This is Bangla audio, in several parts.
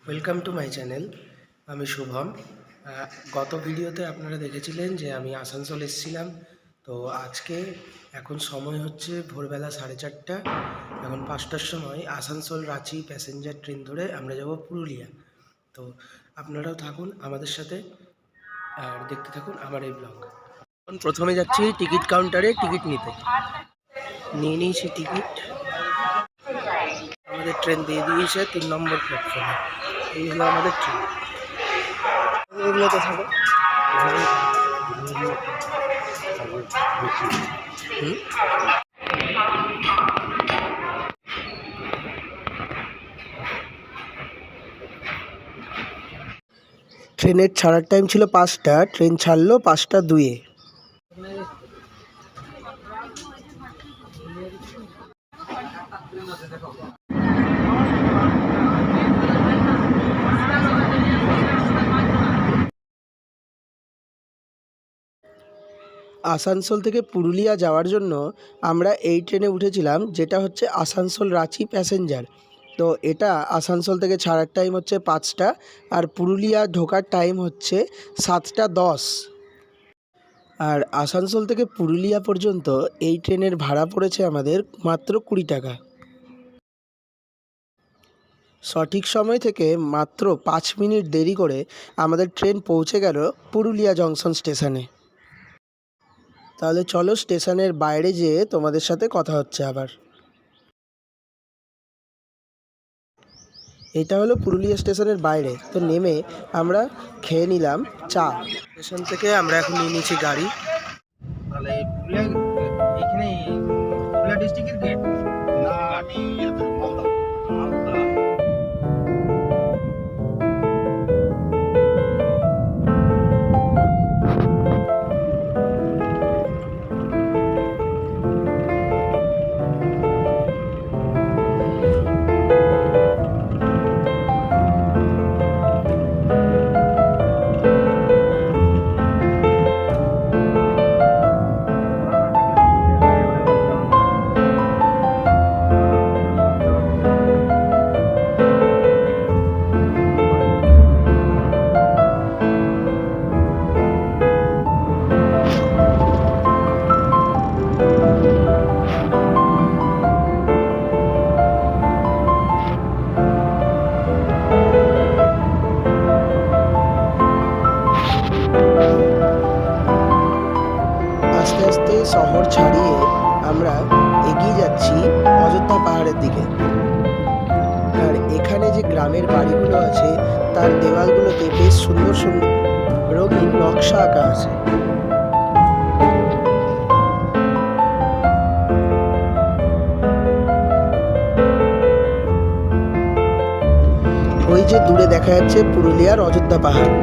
Welcome to my channel. আমি শুভম। গত ভিডিওতে আপনারা দেখেছিলেন যে আমি আসানসোল এসেছিলাম। তো আজকে এখন সময় হচ্ছে ভোরবেলা 4:30। এখন 5টার সময় আসানসোল রাঁচি প্যাসেঞ্জার ট্রেন ধরে আমরা যাব পুরুলিয়া। তো আপনারাও থাকুন আমাদের সাথে আর দেখতে থাকুন আমার এই ব্লগ। এখন প্রথমে যাচ্ছি টিকিট কাউন্টারে টিকিট নিয়ে নিয়েছি টিকিট। আমাদের ট্রেন দিয়ে দিয়েছে 3 নম্বর প্ল্যাটফর্মে। এই হলো আমাদের ট্রেন। এগুলো তো থাকো। ট্রেনের ছাড়ার টাইম ছিল 5টা, ট্রেন ছাড়লো 5টা 2-এ। আসানসোল থেকে পুরুলিয়া যাওয়ার জন্য আমরা এই ট্রেনে উঠেছিলাম, যেটা হচ্ছে আসানসোল রাঁচি প্যাসেঞ্জার। তো এটা আসানসোল থেকে ছাড়ার টাইম হচ্ছে 5টা আর পুরুলিয়া ঢোকার টাইম হচ্ছে 7টা 10। আর আসানসোল থেকে পুরুলিয়া পর্যন্ত এই ট্রেনের ভাড়া পড়েছে আমাদের মাত্র 20 টাকা। সঠিক সময় থেকে মাত্র 5 মিনিট দেরি করে আমাদের ট্রেন পৌঁছে গেল পুরুলিয়া জংশন স্টেশনে। তাহলে চলো স্টেশনের বাইরে যেয়ে তোমাদের সাথে কথা হচ্ছে আবার। এটা হলো পুরুলিয়া স্টেশনের বাইরে। তো নেমে আমরা খেয়ে নিলাম চা। স্টেশন থেকে আমরা এখন নিয়ে নিয়েছি গাড়ি। তাহলে পুরুলিয়া এইখানে পুরুলিয়া ডিস্ট্রিক্টের গেট না মালদা মালদা। আস্তে আস্তে শহর ছাড়িয়ে আমরা এগিয়ে যাচ্ছি অযোধ্যা পাহাড়ের দিকে। আর এখানে যে গ্রামের বাড়িগুলো আছে তার দেওয়ালগুলোতে বেশ সুন্দর সুন্দর রঙিন নকশা আঁকা আছে। ওই যে দূরে দেখা যাচ্ছে পুরুলিয়ার অযোধ্যা পাহাড়।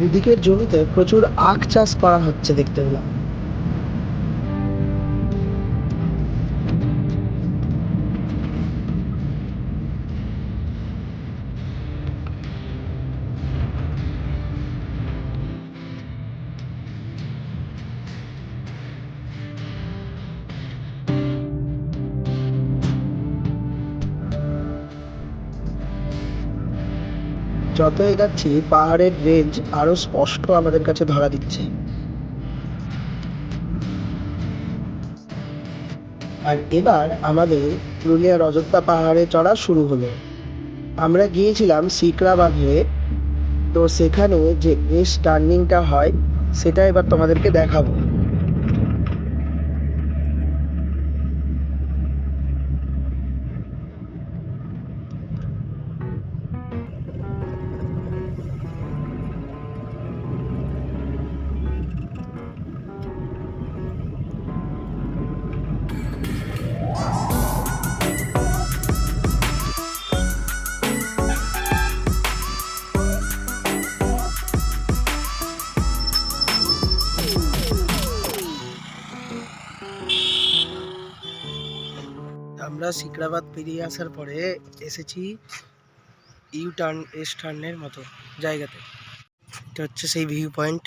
দুদিকের জমিতে প্রচুর আখ চাষ করা হচ্ছে দেখতে পেলাম। যত এগাচ্ছি পাহাড়ের রেঞ্জ আরো স্পষ্ট আমাদের কাছে ধরা দিচ্ছে। আর এবার আমাদের পুরুলিয়ার অযোধ্যা পাহাড়ে চড়া শুরু হলো। আমরা গিয়েছিলাম সিকরা বাঁধে। তো সেখানে যে এস টার্নিংটা হয় সেটা এবার তোমাদেরকে দেখাবো। আমরা সিকরাবাদ পেরিয়ে আসার পরে এসেছি এস টার্নের মতো জায়গাতে। এটা হচ্ছে সেই ভিউ পয়েন্ট।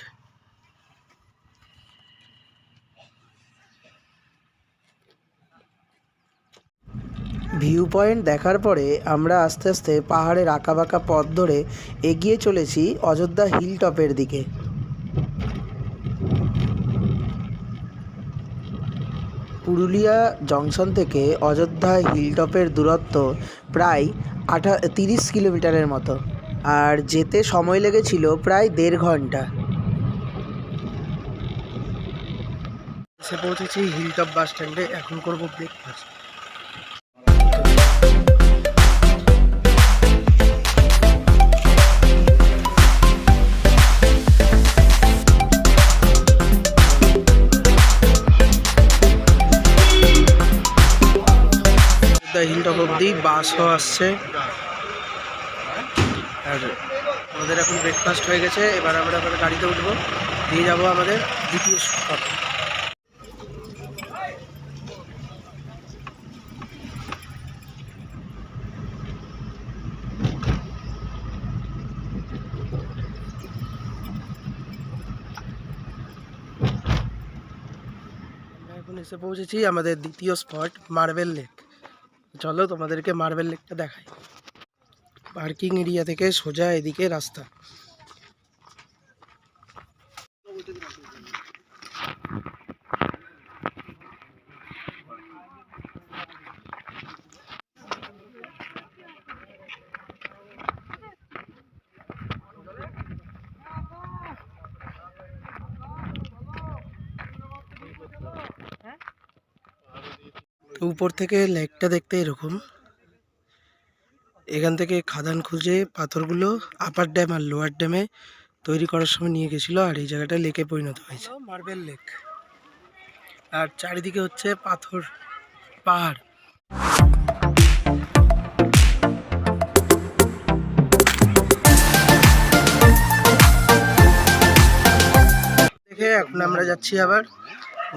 ভিউ পয়েন্ট দেখার পরে আমরা আস্তে আস্তে পাহাড়ের আঁকাবাঁকা পথ ধরে এগিয়ে চলেছি অযোধ্যা হিল টপের দিকে। পুরুলিয়া জংশন থেকে অযোধ্যা হিলটপের দূরত্ব প্রায় 30 কিলোমিটারের মতো, আর যেতে সময় লেগেছিল প্রায় 1.5 ঘন্টা। এসে পৌঁছেছি হিলটপ বাস স্ট্যান্ডে। এখন করবো ব্রেকফাস্ট। হিলটপ অব্দি বাসও আসছে, আর আমাদের এখন ব্রেকফাস্ট হয়ে গেছে। এবার আমরা গাড়িতে উঠবো, দিয়ে যাবো আমাদের দ্বিতীয় স্পট। আমরা এখন এসে পৌঁছেছি আমাদের দ্বিতীয় স্পট মার্বেল লেক। চলো তোমাদেরকে মার্বেল লেকটা দেখাই। পার্কিং এরিয়া থেকে সোজা এদিকে রাস্তা। উপর থেকে লেকটা দেখতে এরকম। এখান থেকে খাদান খুঁজে পাথরগুলো আপার ড্যাম আর লোয়ার ড্যামে তৈরি করার সময় নিয়ে গেছিলো, আর এই জায়গাটা লেকে পরিণত হয়েছে মার্বেল লেক। আর চারিদিকে হচ্ছে পাথর পাহাড়। দেখে এখন আমরা যাচ্ছি আবার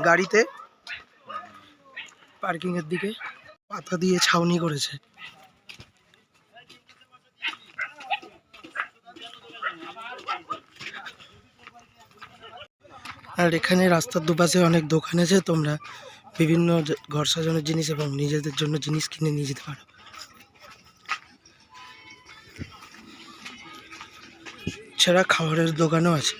গাড়িতে পার্কিং এর দিকে। পাতা দিয়ে ছাউনি করেছে। আর এখানে রাস্তার দুপাশে অনেক দোকান আছে, তোমরা বিভিন্ন ঘর সাজানোর জিনিস এবং নিজেদের জন্য জিনিস কিনে নিয়ে যেতে পারো। এছাড়া খাবারের দোকানও আছে।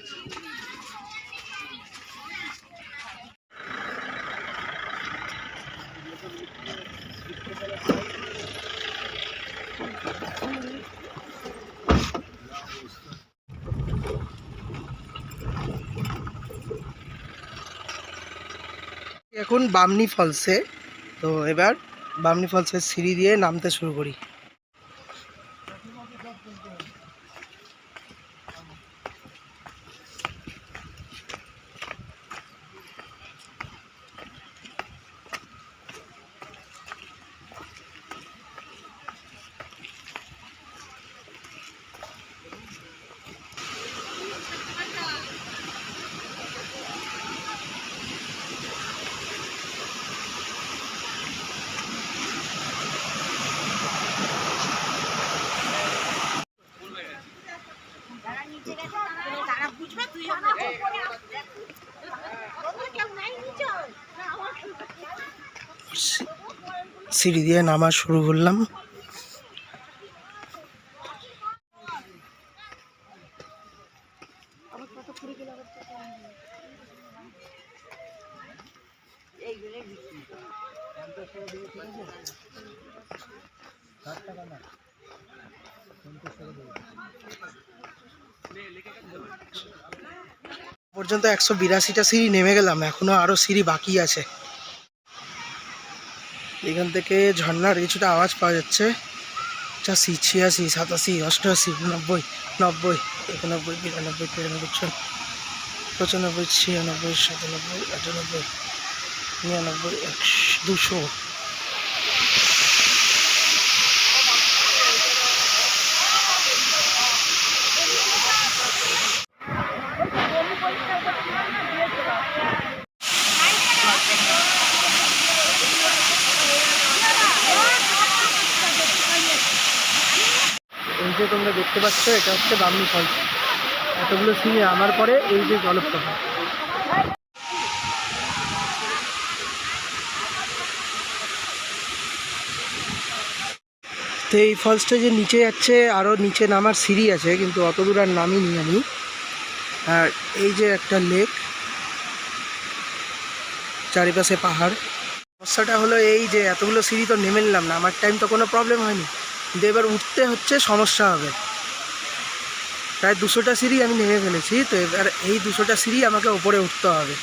এখন বামনি ফলসে, তো এবার বামনি ফলসের সিঁড়ি দিয়ে নামতে শুরু করি। সিঁড়ি দিয়ে নামা শুরু করলাম। পর্যন্ত 182টা সিঁড়ি নেমে গেলাম, এখনো আরো সিঁড়ি বাকি আছে। এখান থেকে ঝর্ণার কিছুটা আওয়াজ পাওয়া যাচ্ছে। 85, 86, 87, 88, 89, 90, 91, 92, 93, 94, 95, 96, 97, 98, 99, 100, 200। তোমরা দেখতে পাচ্ছ, এটা হচ্ছে বামনি ফলস। এতগুলো সিঁড়ি আমার পরে এই যে জলপ্রপাত। তো এই ফলসটা যে নিচে যাচ্ছে, আরও নিচে নামার সিঁড়ি আছে, কিন্তু অত দূর আর নামিনি আমি। আর এই যে একটা লেক, চারিপাশে পাহাড়। সমস্যাটা হলো এই যে এতগুলো সিঁড়ি তো নেমে নিলাম না, আমার টাইম তো কোনো প্রবলেম হয়নি, কিন্তু এবার উঠতে হচ্ছে, সমস্যা হবে। প্রায় 200টা সিঁড়ি আমি নেমে ফেলেছি, তো এবার এই 200টা সিঁড়ি আমাকে ওপরে উঠতে হবে।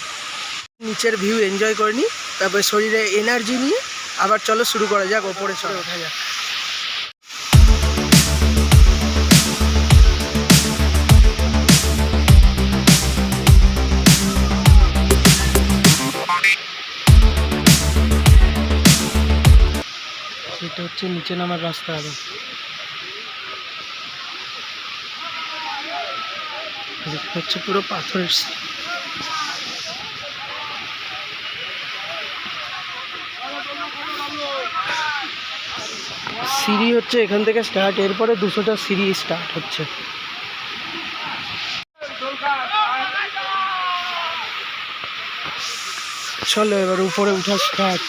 নিচের ভিউ এনজয় করে নিই, তারপরে শরীরে এনার্জি নিয়ে আবার চলো শুরু করা যাক, ওপরে চলে ওঠা যাক। এটা হচ্ছে নিচে নামার রাস্তা। আবার দেখতে হচ্ছে পুরো পাথরের সিঁড়ি হচ্ছে এখান থেকে স্টার্ট, এরপরে 200টা সিঁড়ি স্টার্ট হচ্ছে। চলো এবার উপরে উঠা স্টার্ট।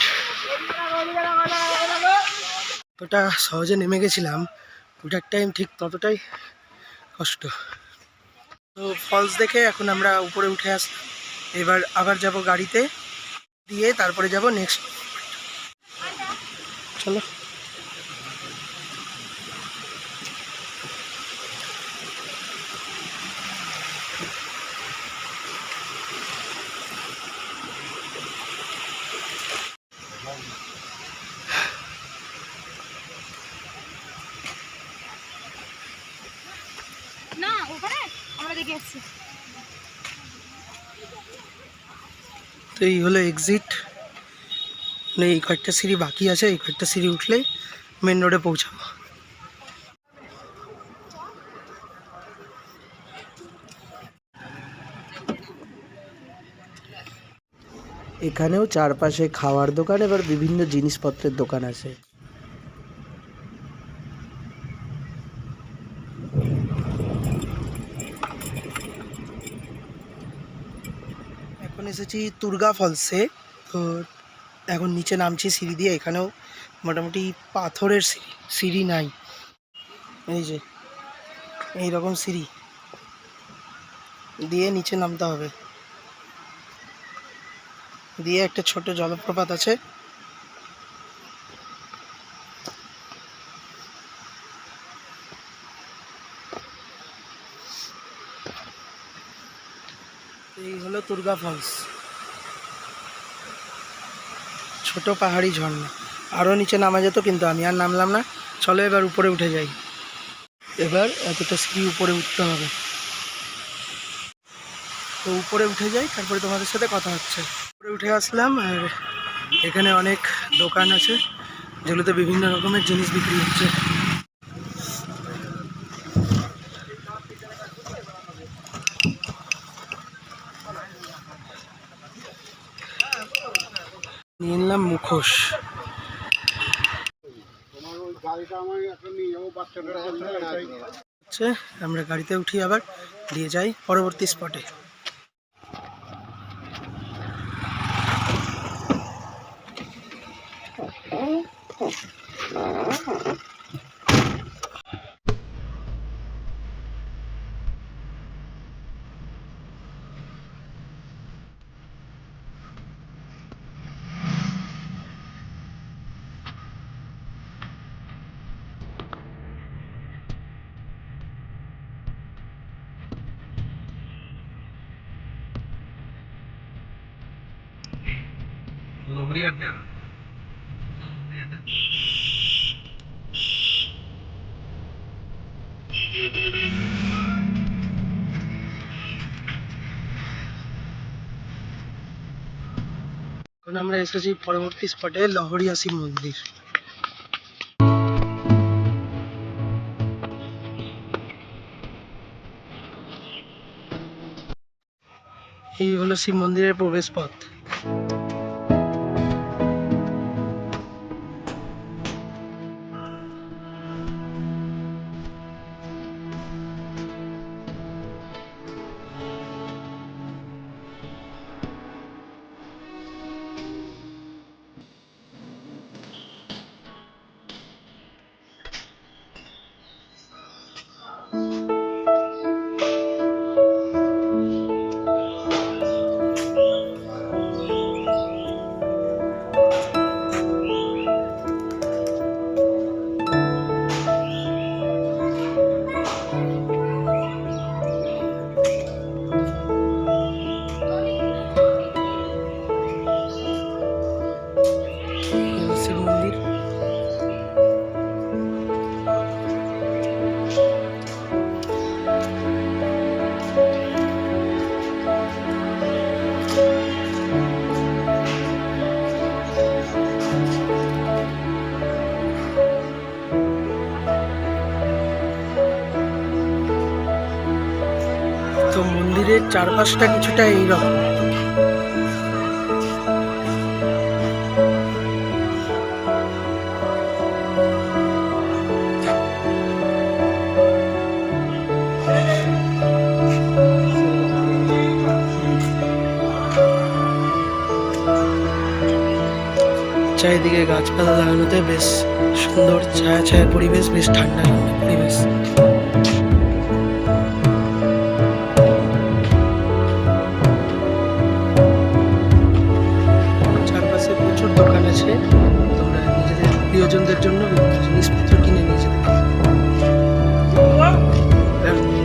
যতটা সহজে নেমে গেছিলাম, ওঠার টাইম ঠিক ততটাই কষ্ট। তো ফলস দেখে এখন আমরা উপরে উঠে আসলাম, এবার আবার যাব গাড়িতে, দিয়ে তারপরে যাব নেক্সট। চলো। না ওখানে আমরা দেখে আসছি। তো এই হলো এক্সিট, মানে এই কয়েকটা সিঁড়ি বাকি আছে, এই কয়েকটা সিঁড়ি উঠলেই মেন রোডে পৌঁছাবো। এখানেও চারপাশে খাওয়ার দোকান, এবার বিভিন্ন জিনিসপত্রের দোকান আছে। এখন এসেছি তুর্গা ফলসে। তো এখন নিচে নামছি সিঁড়ি দিয়ে, এখানেও মোটামুটি পাথরের সিঁড়ি, সিঁড়ি নাই, এই যে এইরকম সিঁড়ি দিয়ে নিচে নামতে হবে, দিয়ে একটা ছোট জলপ্রপাত আছে। এই হলো তুর্গা ফলস, ছোট পাহাড়ি ঝর্ণা। আরও নিচে নামা যেত, কিন্তু আমি আর নামলাম না। চলো এবার উপরে উঠে যাই। এবার এতটা সিঁড়ি উপরে উঠতে হবে, তো উপরে উঠে যাই, তারপরে তোমাদের সাথে কথা হচ্ছে। উপরে উঠে আসলাম, আর এখানে অনেক দোকান আছে যেগুলোতে বিভিন্ন রকমের জিনিস বিক্রি হচ্ছে। নিয়ে নিলাম মুখোশ। আমরা গাড়িতে উঠি, আবার দিয়ে যাই পরবর্তী স্পটে। এখন আমরা এসেছি পরবর্তী স্পটে, লহরিয়া শিব মন্দির। এই হলো শিব মন্দিরের প্রবেশ পথ। মন্দিরের চারপাশটা কিছুটা এইরকম। চারিদিকে গাছপালা লাগানোতে বেশ সুন্দর ছায়া ছায়া পরিবেশ, বেশ ঠান্ডা ঠান্ডা পরিবেশ। চারপাশে প্রচুর দোকান আছে, তোমরা নিজেদের প্রিয়জনদের জন্য বিভিন্ন জিনিসপত্র কিনে নিয়ে যেতে পারো।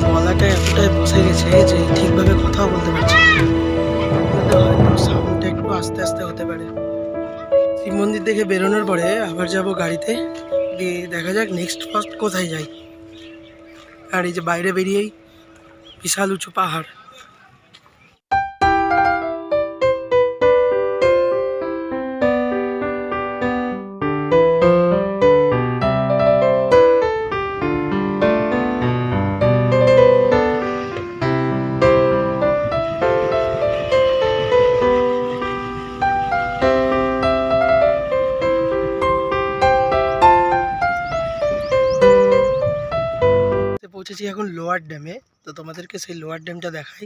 গলাটা এতটাই বসে গেছে যে ঠিকভাবে কথাও বলতে পারছি না, হয়তো সাউন্ডটা একটু আস্তে আস্তে হতে পারে। শিব মন্দির থেকে বেরোনোর পরে আবার যাব গাড়িতে, দিয়ে দেখা যাক নেক্সট ফার্স্ট কোথায় যাই। আর এই যে বাইরে বেরিয়েই বিশাল উঁচু পাহাড়। পৌঁছেছি এখন লোয়ার ড্যামে, তো তোমাদেরকে সেই লোয়ার ড্যামটা দেখাই।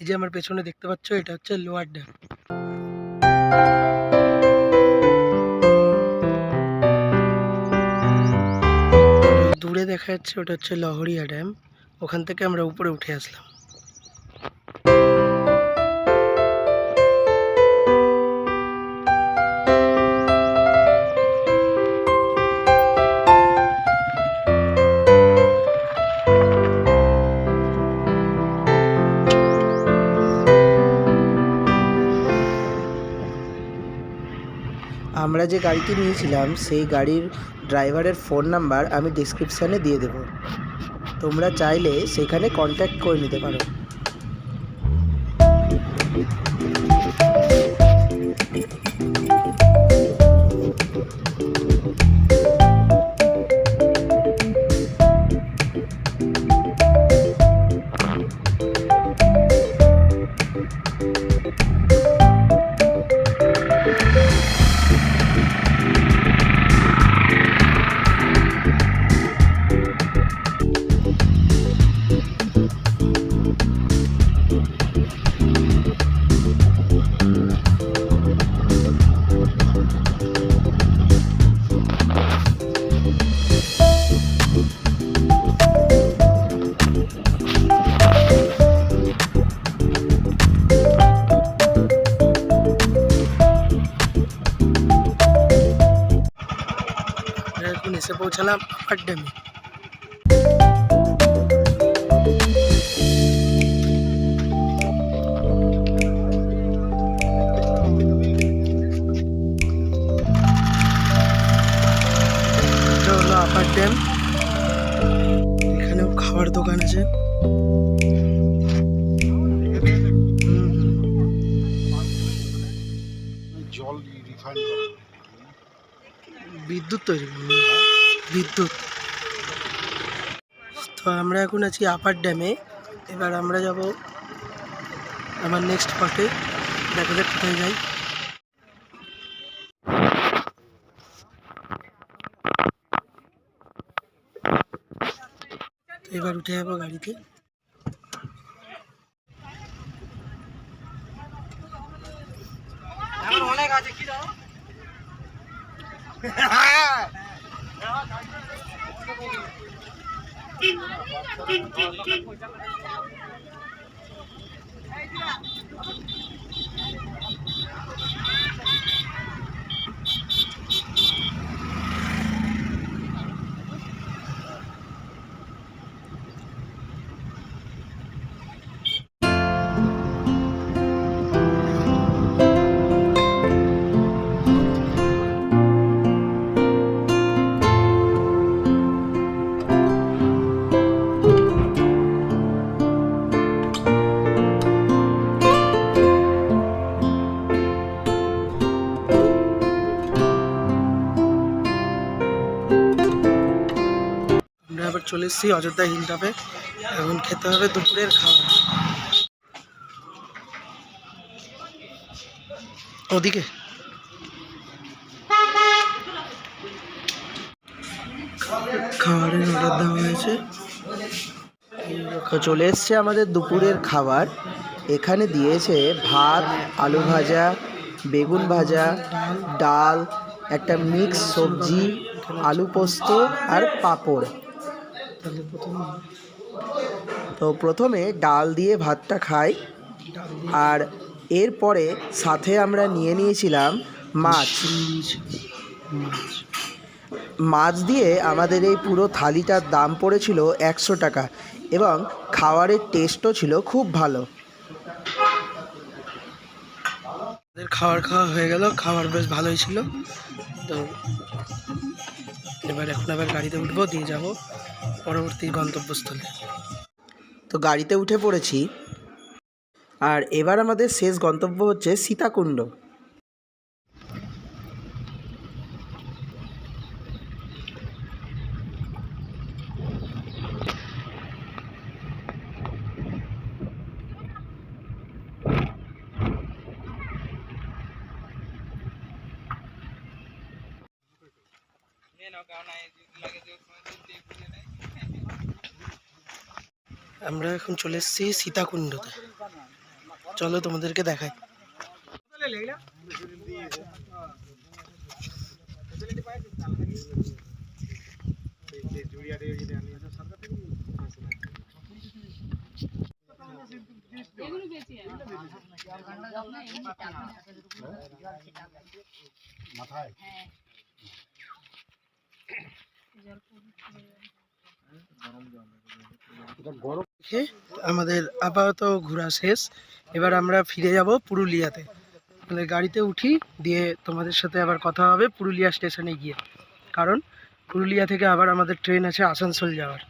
এই যে আমার পেছনে দেখতে পাচ্ছ, এটা হচ্ছে লোয়ার ড্যাম। দূরে দেখা যাচ্ছে ওটা হচ্ছে লহরিয়া ড্যাম, ওখান থেকে আমরা উপরে উঠে আসলাম। আমরা যে গাড়িটি নিয়েছিলাম সেই গাড়ির ড্রাইভারের ফোন নাম্বার আমি ডেসক্রিপশানে দিয়ে দেব, তোমরা চাইলে সেখানে কন্ট্যাক্ট করে নিতে পারো। এখন এসে পৌঁছালাম আপার ড্যামে। এটা হলো আপার ড্যাম, এখানেও খাবার দোকান আছে। জল রিফাইন করা, বিদ্যুৎ তৈরি, বিদ্যুৎ। তো আমরা এখন আছি আপার ড্যামে, এবার আমরা যাব আমার নেক্সট স্পটে, দেখা যাক কোথায় যাই। এবার উঠে যাবো গাড়িতে। অনেক আছে কি দাও আমরা আবার চলে এসেছি অযোধ্যা হিল টপে, এখন খেতে হবে দুপুরের খাবার। ওদিকে খাবারের অর্ডার দেওয়া হয়েছে। তো চলে এসছে আমাদের দুপুরের খাবার। এখানে দিয়েছে ভাত, আলু ভাজা, বেগুন ভাজা, ডাল, একটা মিক্স সবজি, আলু পোস্ত আর পাঁপড়। তো প্রথমে ডাল দিয়ে ভাতটা খাই, আর এরপরে সাথে আমরা নিয়ে নিয়েছিলাম মাছ। মাছ দিয়ে আমাদের এই পুরো থালিটার দাম পড়েছিল 100 টাকা এবং খাবারের টেস্টও ছিল খুব ভালো। খাবার খাওয়া হয়ে গেল, খাবার বেশ ভালোই ছিল। তো এখন আবার গাড়িতে উঠবো, দিয়ে যাব পরবর্তী গন্তব্যস্থলে। তো গাড়িতে উঠে পড়েছি, আর এবার আমাদের শেষ গন্তব্য হচ্ছে সীতাকুণ্ড। আমরা এখন চলে এসেছি সীতাকুণ্ডতে। চলো তোমাদেরকে দেখাই। মাথায় আমাদের আপাতত ঘোরা শেষ। এবার আমরা ফিরে যাব পুরুলিয়াতে। আমাদের গাড়িতে উঠি, দিয়ে তোমাদের সাথে আবার কথা হবে পুরুলিয়া স্টেশনে গিয়ে, কারণ পুরুলিয়া থেকে আবার আমাদের ট্রেন আছে আসানসোল যাওয়ার।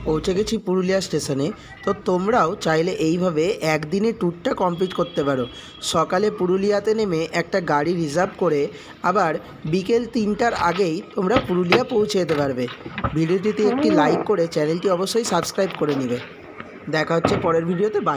পৌঁছে গেছি পুরুলিয়া স্টেশনে। তো তোমরাও চাইলে এইভাবে একদিনে ট্যুরটা কমপ্লিট করতে পারো। সকালে পুরুলিয়াতে নেমে একটা গাড়ি রিজার্ভ করে আবার বিকেল 3টার আগেই তোমরা পুরুলিয়া পৌঁছে যেতে পারবে। ভিডিওটিতে একটি লাইক করে চ্যানেলটি অবশ্যই সাবস্ক্রাইব করে নেবে। দেখা হচ্ছে পরের ভিডিওতে। বাই।